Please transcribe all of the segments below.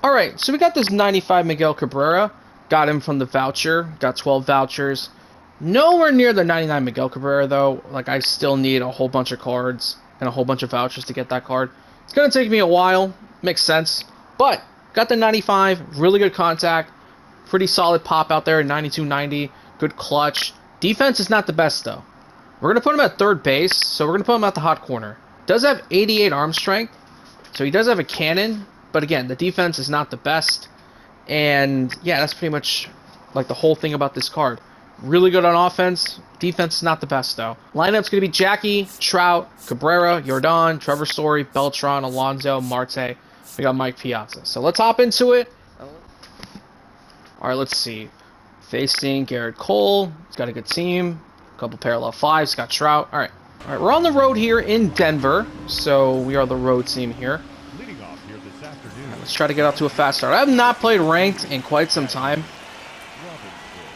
Alright, so we got this 95 Miguel Cabrera. Got him from the voucher. Got 12 vouchers. Nowhere near the 99 Miguel Cabrera, though. Like, I still need a whole bunch of cards and a whole bunch of vouchers to get that card. It's going to take me a while. Makes sense. But, got the 95. Really good contact. Pretty solid pop out there at 92-90. Good clutch. Defense is not the best, though. We're going to put him at third base, so we're going to put him at the hot corner. Does have 88 arm strength, so he does have a cannon. But again, the defense is not the best. And yeah, that's pretty much like the whole thing about this card. Really good on offense. Defense is not the best, though. Lineup's going to be Jackie, Trout, Cabrera, Jordan, Trevor Story, Beltran, Alonso, Marte. We got Mike Piazza. So let's hop into it. All right, let's see. Facing Garrett Cole. He's got a good team. A couple parallel fives. Got Trout. All right, we're on the road here in Denver. So we are the road team here. Let's try to get out to a fast start. I have not played ranked in quite some time,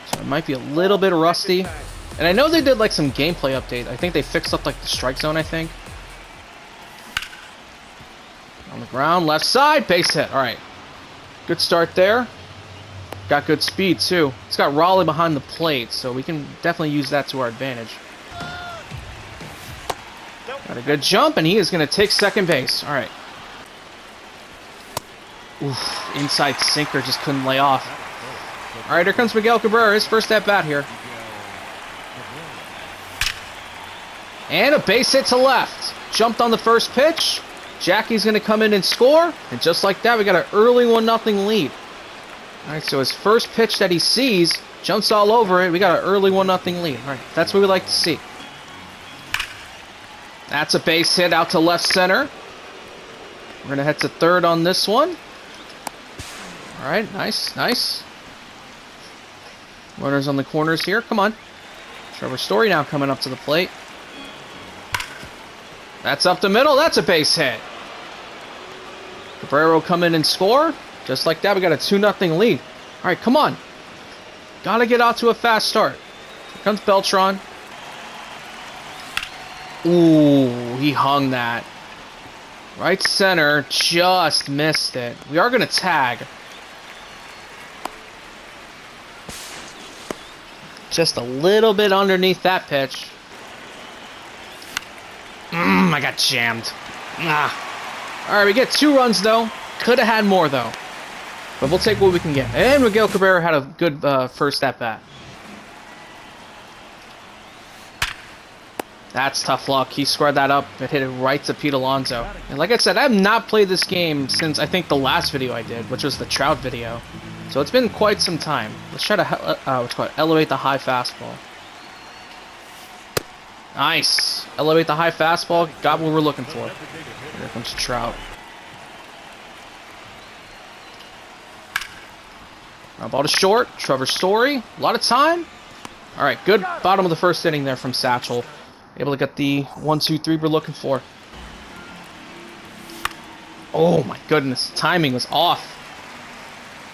so it might be a little bit rusty. And I know they did like some gameplay update. I think they fixed up like the strike zone, I think. On the ground, left side, base hit. All right, good start there. Got good speed too. It's got Raleigh behind the plate, so we can definitely use that to our advantage. Got a good jump, and he is going to take second base. All right. Oof, inside sinker, just couldn't lay off. All right, here comes Miguel Cabrera, his first at bat here. And a base hit to left. Jumped on the first pitch. Jackie's going to come in and score. And just like that, we got an early 1-0 lead. All right, so his first pitch that he sees, jumps all over it. We got an early 1-0 lead. All right, that's what we like to see. That's a base hit out to left center. We're going to head to third on this one. All right, nice, nice. Runners on the corners here. Come on. Trevor Story now coming up to the plate. That's up the middle. That's a base hit. Cabrera will come in and score. Just like that, we got a 2-0 lead. All right, come on. Got to get out to a fast start. Here comes Beltran. Ooh, he hung that. Right center, just missed it. We are going to tag. Just a little bit underneath that pitch. I got jammed. Alright, we get 2 runs, though. Could have had more, though. But we'll take what we can get. And Miguel Cabrera had a good first at-bat. That's tough luck. He squared that up and hit it right to Pete Alonso. And like I said, I have not played this game since I think the last video I did, which was the Trout video. So it's been quite some time. Let's try to elevate the high fastball. Nice. Elevate the high fastball. Got what we're looking for. Here comes Trout. Ball to short. Trevor Story. A lot of time. All right, good bottom of the first inning there from Satchel. Able to get the 1-2-3 we're looking for. Oh my goodness, timing was off.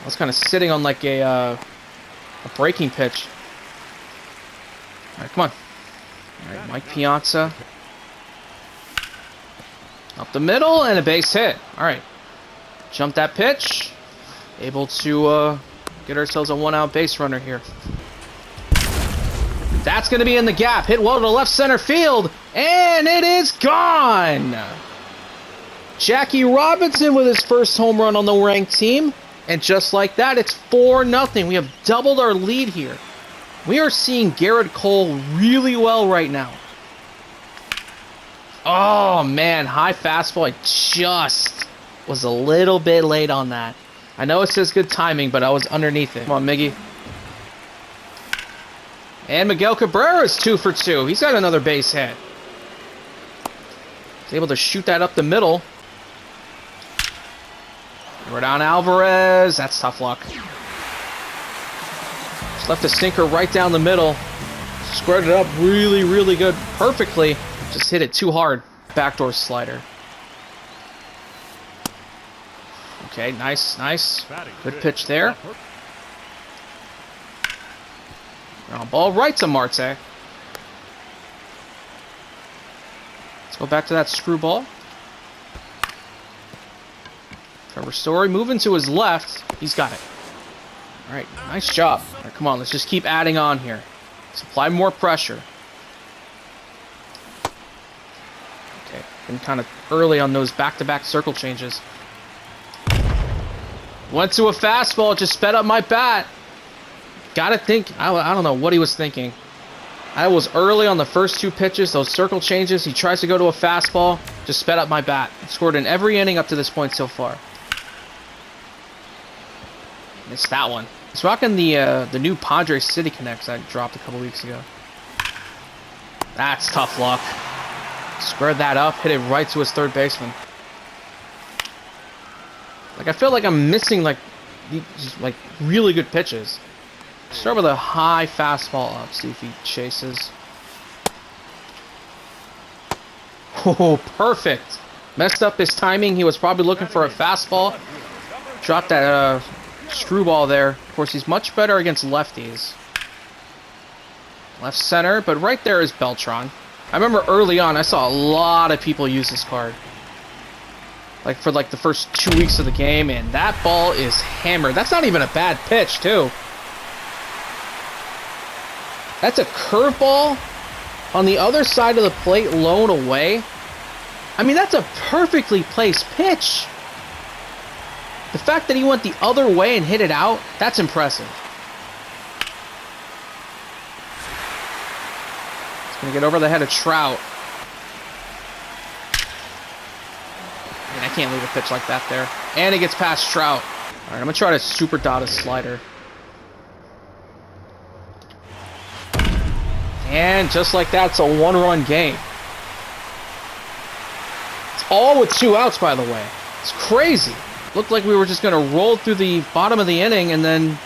I was kind of sitting on like a breaking pitch. All right, come on. All right, Mike Piazza. Up the middle and a base hit. All right, jump that pitch. Able to get ourselves a 1-out base runner here. That's going to be in the gap. Hit well to left center field. And it is gone. Jackie Robinson with his first home run on the ranked team. And just like that, it's 4-0. We have doubled our lead here. We are seeing Garrett Cole really well right now. Oh, man. High fastball. I just was a little bit late on that. I know it says good timing, but I was underneath it. Come on, Miggy. And Miguel Cabrera is 2 for 2. He's got another base hit. He's able to shoot that up the middle. Rodon Alvarez. That's tough luck. Just left a sinker right down the middle. Squared it up really, really good. Perfectly. Just hit it too hard. Backdoor slider. Okay, nice, nice. Good pitch there. Ground ball right to Marte. Let's go back to that screwball. Trevor Story moving to his left. He's got it. All right, nice job. All right, come on, let's just keep adding on here. Let's apply more pressure. Okay, been kind of early on those back-to-back circle changes. Went to a fastball, just sped up my bat. Gotta think, I don't know what he was thinking. I was early on the first 2 pitches, those circle changes. He tries to go to a fastball, just sped up my bat. Scored in every inning up to this point so far. Missed that one. He's rocking the new Padres City Connects I dropped a couple weeks ago. That's tough luck. Squared that up, hit it right to his third baseman. Like, I feel like I'm missing, like, just, like, really good pitches. Start with a high fastball up, see if he chases. Oh, perfect. Messed up his timing. He was probably looking for a fastball. Dropped that screwball there. Of course, he's much better against lefties. Left center, but right there is Beltran. I remember early on, I saw a lot of people use this card. Like, for like the first 2 weeks of the game, and that ball is hammered. That's not even a bad pitch, too. That's a curveball on the other side of the plate, low and away. I mean, that's a perfectly placed pitch. The fact that he went the other way and hit it out, that's impressive. It's going to get over the head of Trout. I mean, I can't leave a pitch like that there. And it gets past Trout. All right, I'm going to try to super dot a slider. And just like that, it's a 1-run game. It's all with 2 outs, by the way. It's crazy. Looked like we were just going to roll through the bottom of the inning, and then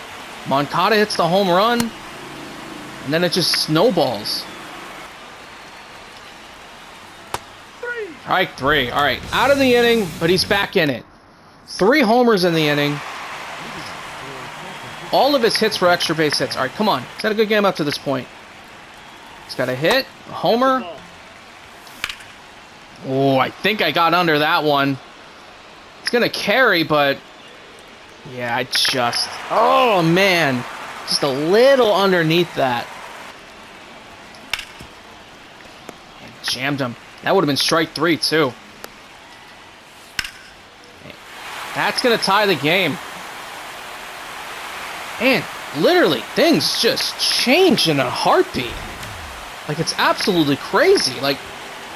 Moncada hits the home run, and then it just snowballs. All right, 3. All right, out of the inning, but he's back in it. 3 homers in the inning. All of his hits were extra base hits. All right, come on. He's had a good game up to this point. He's got a hit, a homer. Oh, I think I got under that one. It's going to carry, but yeah, I just... Oh, man. Just a little underneath that. And jammed him. That would have been strike 3, too. That's going to tie the game. And literally, things just change in a heartbeat. Like, it's absolutely crazy. Like,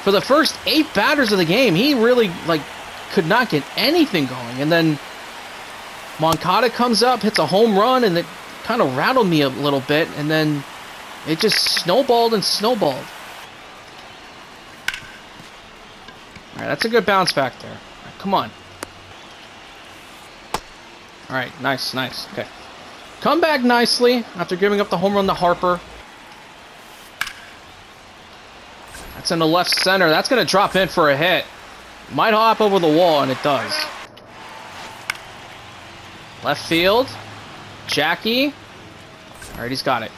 for the first 8 batters of the game, he really, like, could not get anything going. And then Moncada comes up, hits a home run, and it kind of rattled me a little bit. And then it just snowballed and snowballed. All right, that's a good bounce back there. All right, come on. All right, nice, nice. Okay. Come back nicely after giving up the home run to Harper. That's in the left center. That's going to drop in for a hit. Might hop over the wall, and it does. Left field. Jackie. All right, he's got it.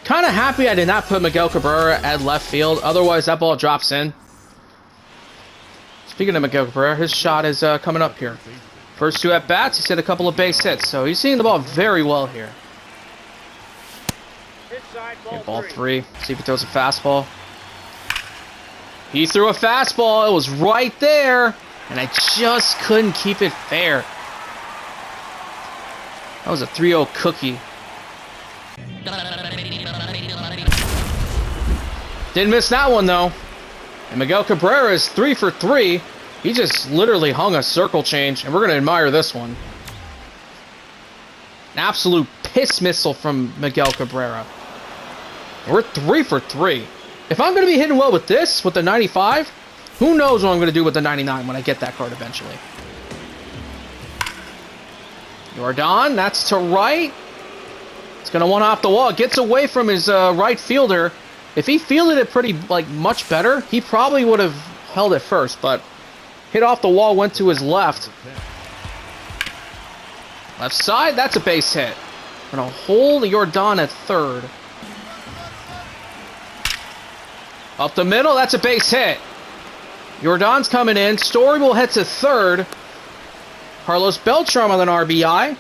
Kind of happy I did not put Miguel Cabrera at left field. Otherwise, that ball drops in. Speaking of Miguel Cabrera, his shot is coming up here. First 2 at-bats, he's hit a couple of base hits. So he's seeing the ball very well here. Okay, ball 3. See if he throws a fastball. He threw a fastball. It was right there. And I just couldn't keep it fair. That was a 3-0 cookie. Didn't miss that one, though. And Miguel Cabrera is 3 for 3. He just literally hung a circle change. And we're going to admire this one. An absolute piss missile from Miguel Cabrera. We're 3 for 3. If I'm going to be hitting well with this, with the 95, who knows what I'm going to do with the 99 when I get that card eventually. Jordan, that's to right. It's going to one off the wall. It gets away from his right fielder. If he fielded it pretty, like, much better, he probably would have held it first, but hit off the wall, went to his left. Left side, that's a base hit. Going to hold Jordan at third. Up the middle, that's a base hit. Jordan's coming in. Story will head to third. Carlos Beltran with an RBI.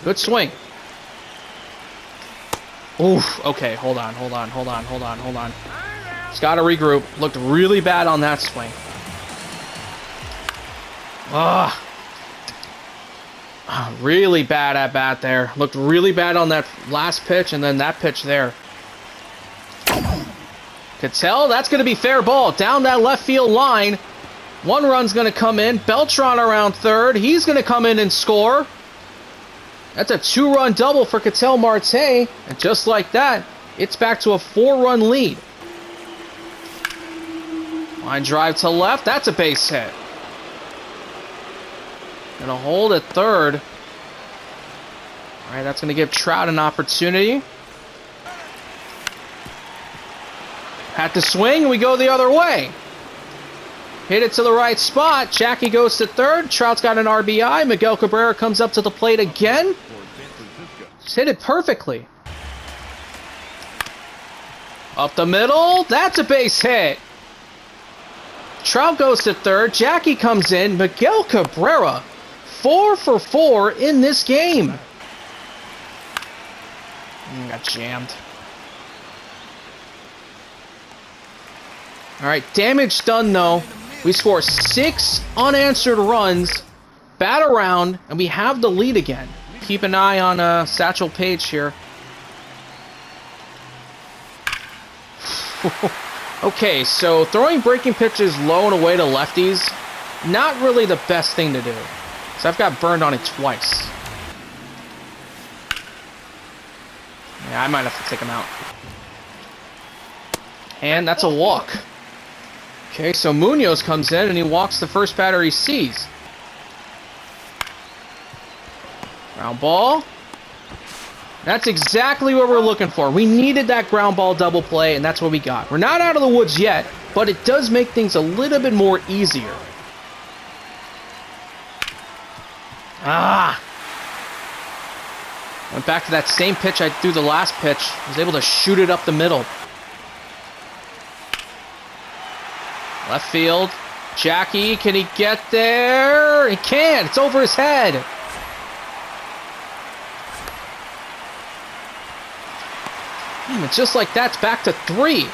Good swing. Oof. Okay, hold on. Just got to regroup. Looked really bad on that swing. Ugh. Really bad at bat there. Looked really bad on that last pitch and then that pitch there. Cattell, that's going to be fair ball. Down that left field line. 1 run's going to come in. Beltran around third. He's going to come in and score. That's a 2-run double for Cattell Marte. And just like that, it's back to a 4-run lead. Line drive to left. That's a base hit. Gonna hold at third. All right, that's gonna give Trout an opportunity. Had to swing, we go the other way. Hit it to the right spot. Jackie goes to third. Trout's got an RBI. Miguel Cabrera comes up to the plate again. Just hit it perfectly. Up the middle. That's a base hit. Trout goes to third. Jackie comes in. Miguel Cabrera, 4 for 4 in this game. Got jammed. All right, damage done though. We score 6 unanswered runs, bat around, and we have the lead again. Keep an eye on Satchel Paige here. Okay, so throwing breaking pitches low and away to lefties, not really the best thing to do. So I've got burned on it twice. Yeah, I might have to take him out. And that's a walk. Okay, so Munoz comes in and he walks the first batter he sees. Ground ball. That's exactly what we're looking for. We needed that ground ball double play, and that's what we got. We're not out of the woods yet, but it does make things a little bit more easier. Went back to that same pitch I threw the last pitch. Was able to shoot it up the middle. Left field. Jackie, can he get there? He can't. It's over his head. And just like that's back to 3.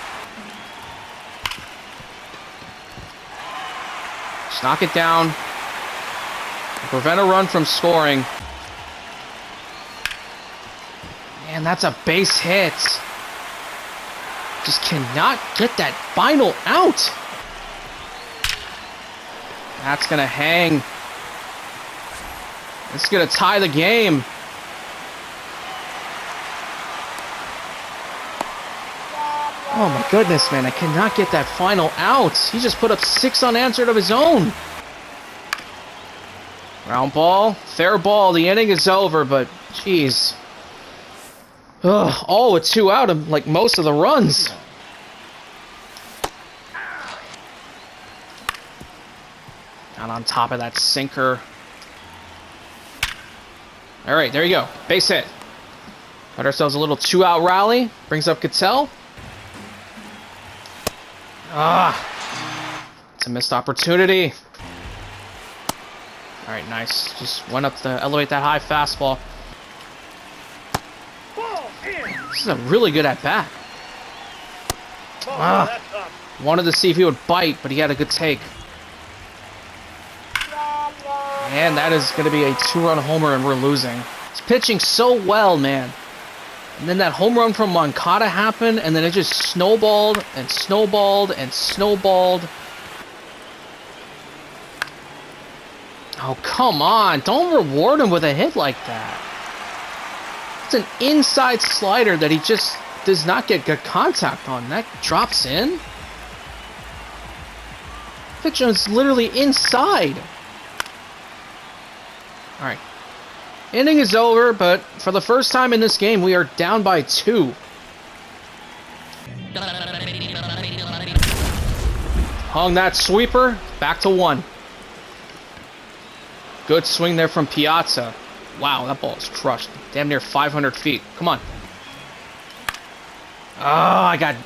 Just knock it down. Prevent a run from scoring. Man, that's a base hit. Just cannot get that final out. That's going to hang. It's going to tie the game. Oh my goodness, man. I cannot get that final out. He just put up 6 unanswered of his own. Ground ball. Fair ball. The inning is over, but jeez. All with 2 out of like most of the runs. Down on top of that sinker. All right, there you go. Base hit. Got ourselves a little 2-out rally. Brings up Cattell. It's a missed opportunity. All right, nice. Just went up to elevate that high fastball. This is a really good at-bat. Wanted to see if he would bite, but he had a good take. And that is going to be a 2-run homer, and we're losing. He's pitching so well, man. And then that home run from Moncada happened, and then it just snowballed and snowballed and snowballed. Oh, come on. Don't reward him with a hit like that. It's an inside slider that he just does not get good contact on. That drops in. Pitch is literally inside. All right. Inning is over, but for the first time in this game, we are down by 2. Hung that sweeper. Back to 1. Good swing there from Piazza. Wow, that ball is crushed. Damn near 500 feet. Come on. Oh, I got...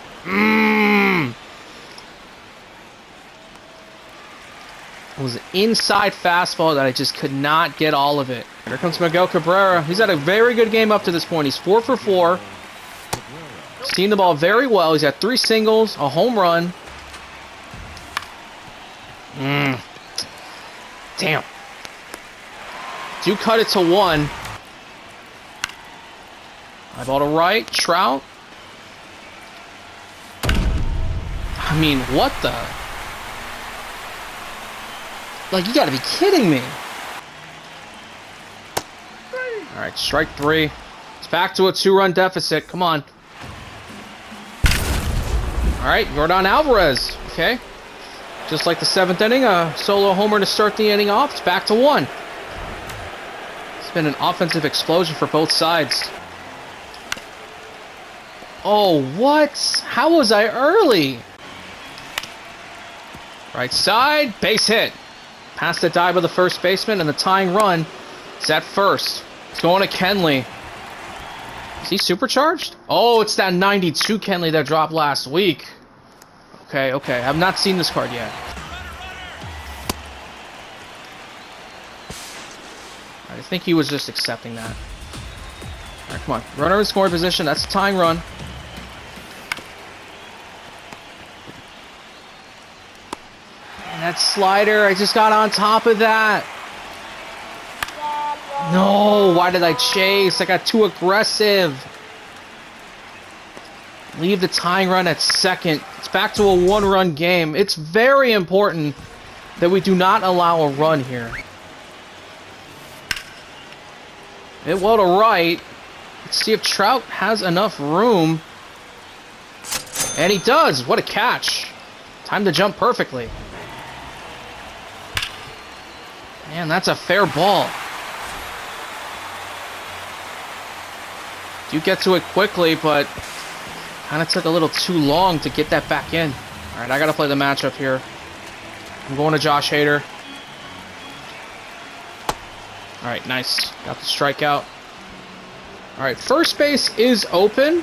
It was an inside fastball that I just could not get all of it. Here comes Miguel Cabrera. He's had a very good game up to this point. He's 4 for 4. Seen the ball very well. He's had 3 singles, a home run. Damn. Do cut it to 1. I ball to right. Trout. I mean, what the? Like, you gotta be kidding me. Alright, strike 3. It's back to a 2-run deficit. Come on. Alright, Yordan Alvarez. Okay. Just like the 7th inning, a solo homer to start the inning off. It's back to 1. It's been an offensive explosion for both sides. Oh, what? How was I early? Right side, base hit. Past the dive of the first baseman, and the tying run is at first. It's going to Kenley. Is he supercharged? Oh, it's that 92 Kenley that dropped last week. Okay, okay. I've not seen this card yet. I think he was just accepting that. Alright, come on. Runner in scoring position. That's the tying run. And that slider, I just got on top of that. No, why did I chase? I got too aggressive. Leave the tying run at second. It's back to a 1-run game. It's very important that we do not allow a run here. It well to right. Let's see if Trout has enough room. And he does. What a catch. Time to jump perfectly. Man, that's a fair ball. You get to it quickly, but kind of took a little too long to get that back in. All right, I got to play the matchup here. I'm going to Josh Hader. All right, nice. Got the strikeout. All right, first base is open.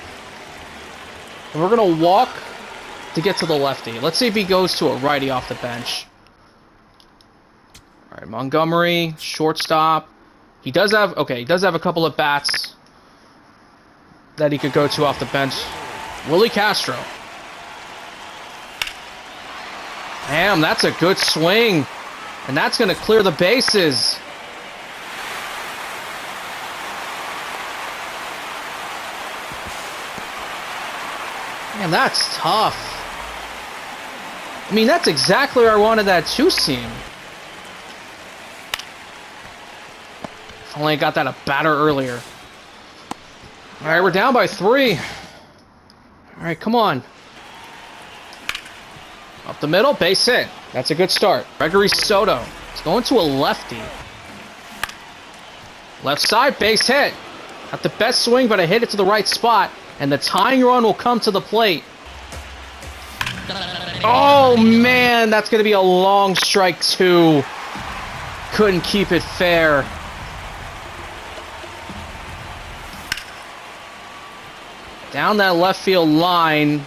And we're going to walk to get to the lefty. Let's see if he goes to a righty off the bench. All right, Montgomery, shortstop. He does have a couple of bats that he could go to off the bench. Willie Castro. Damn, that's a good swing. And that's going to clear the bases. Man, that's tough. I mean, that's exactly where I wanted that 2-seam. If only I got that a batter earlier. Alright, we're down by 3. Alright, come on. Up the middle, base hit. That's a good start. Gregory Soto. It's going to a lefty. Left side, base hit. Not the best swing, but I hit it to the right spot. And the tying run will come to the plate. Oh, man. That's going to be a long strike, too. Couldn't keep it fair. Down that left field line.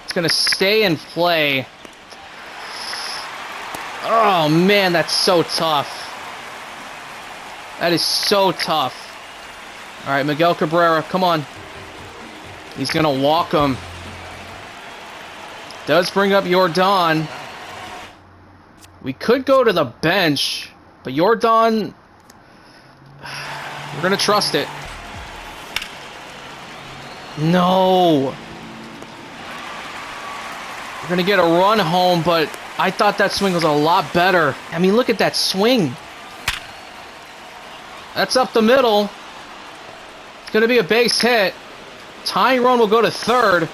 It's going to stay in play. Oh, man, that's so tough. That is so tough. All right, Miguel Cabrera, come on. He's going to walk him. Does bring up Yordan. We could go to the bench, but Yordan, we're going to trust it. No. We're going to get a run home, but I thought that swing was a lot better. I mean, look at that swing. That's up the middle. It's going to be a base hit. Tying run will go to third.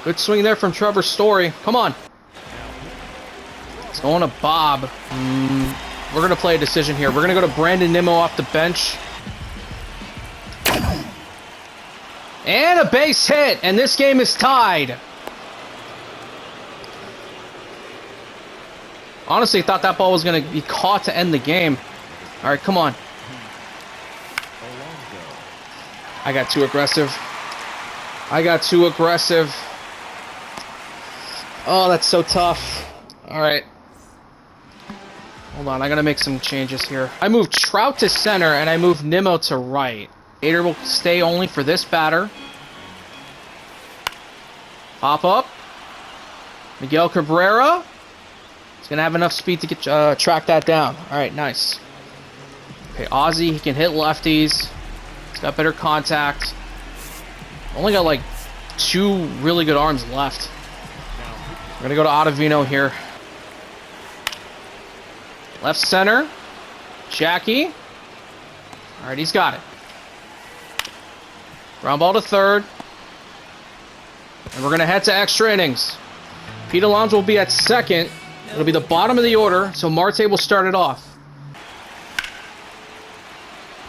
Good swing there from Trevor Story. Come on. It's going to Bob. We're going to play a decision here. We're going to go to Brandon Nimmo off the bench. And a base hit, and this game is tied. Honestly, thought that ball was going to be caught to end the game. All right, come on. I got too aggressive. Oh, that's so tough. All right. Hold on, I gotta make some changes here. I moved Trout to center, and I moved Nimmo to right. Ader will stay only for this batter. Pop up. Miguel Cabrera. He's gonna have enough speed to get track that down. All right, nice. Okay, Ozzy, he can hit lefties. He's got better contact. Only got like 2 really good arms left. We're gonna go to Ottavino here. Left center. Jackie. All right, he's got it. Ground ball to third. And we're gonna head to extra innings. Pete Alonso will be at second. It'll be the bottom of the order, so Marte will start it off.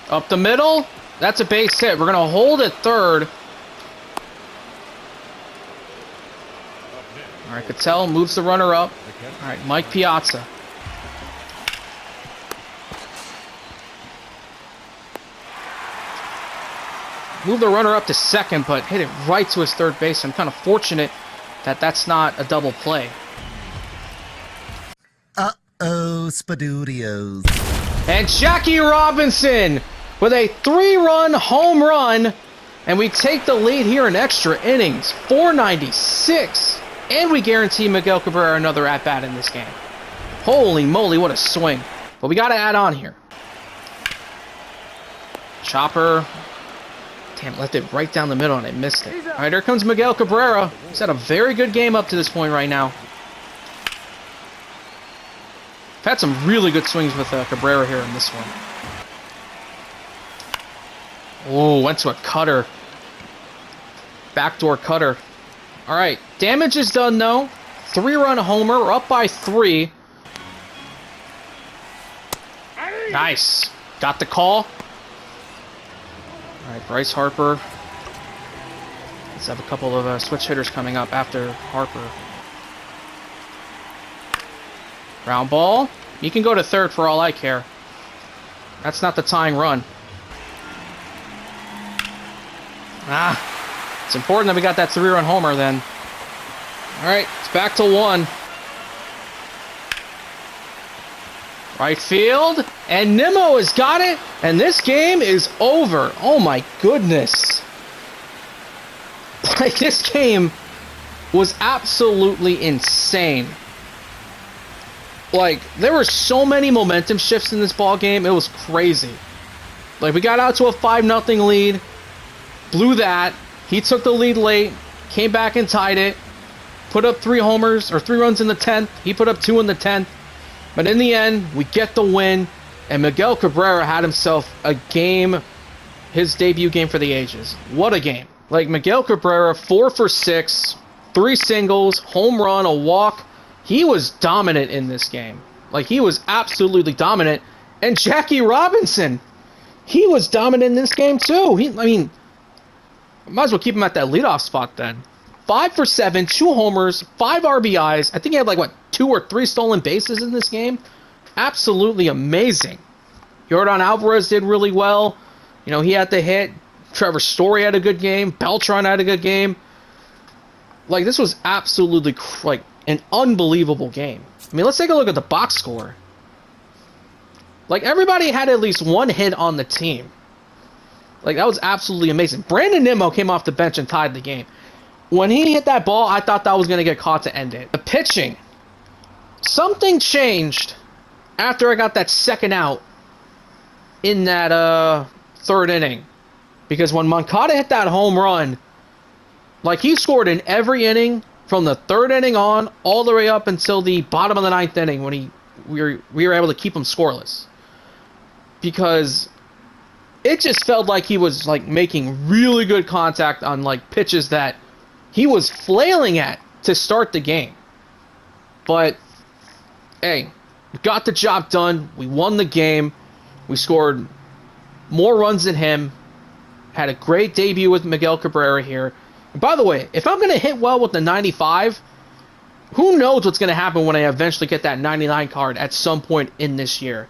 Up the middle. That's a base hit. We're going to hold at third. All right, Cattell moves the runner up. All right, Mike Piazza. Move the runner up to second, but hit it right to his third base. I'm kind of fortunate that that's not a double play. Uh-oh, Spadudios. And Jackie Robinson with a 3-run home run. And we take the lead here in extra innings. 496. And we guarantee Miguel Cabrera another at-bat in this game. Holy moly, what a swing. But we got to add on here. Chopper. Damn, left it right down the middle and I missed it. All right, here comes Miguel Cabrera. He's had a very good game up to this point right now. Had some really good swings with Cabrera here in this one. Oh, went to a cutter. Backdoor cutter. All right, damage is done though. 3-run homer. We're up by 3. Nice. Got the call. All right, Bryce Harper. Let's have a couple of switch hitters coming up after Harper. Ground ball. You can go to third for all I care. That's not the tying run. It's important that we got that 3-run homer then. All right, it's back to 1. Right field, and Nimmo has got it, and this game is over. Oh my goodness. Like, this game was absolutely insane. Like, there were so many momentum shifts in this ball game. It was crazy. Like, we got out to a 5-0 lead, blew that. He took the lead late, came back and tied it, put up 3 homers, or 3 runs in the 10th. He put up 2 in the 10th. But in the end, we get the win, and Miguel Cabrera had himself a game, his debut game for the ages. What a game. Like, Miguel Cabrera, 4 for 6, 3 singles, home run, a walk. He was dominant in this game. Like, he was absolutely dominant. And Jackie Robinson, he was dominant in this game too. I mean, might as well keep him at that leadoff spot then. 5 for 7, 2 homers, 5 RBIs. I think he had like, what, 2 or 3 stolen bases in this game. Absolutely amazing. Yordan Alvarez did really well. You know, he had the hit. Trevor Story had a good game. Beltran had a good game. Like, this was absolutely, like, an unbelievable game. I mean, let's take a look at the box score. Like, everybody had at least 1 hit on the team. Like, that was absolutely amazing. Brandon Nimmo came off the bench and tied the game. When he hit that ball, I thought that was going to get caught to end it. The pitching. Something changed after I got that second out in that 3rd inning. Because when Moncada hit that home run, like, he scored in every inning from the 3rd inning on all the way up until the bottom of the 9th inning when we were able to keep him scoreless. Because it just felt like he was, like, making really good contact on, like, pitches that he was flailing at to start the game. But, hey, we got the job done. We won the game. We scored more runs than him. Had a great debut with Miguel Cabrera here. And by the way, if I'm going to hit well with the 95, who knows what's going to happen when I eventually get that 99 card at some point in this year.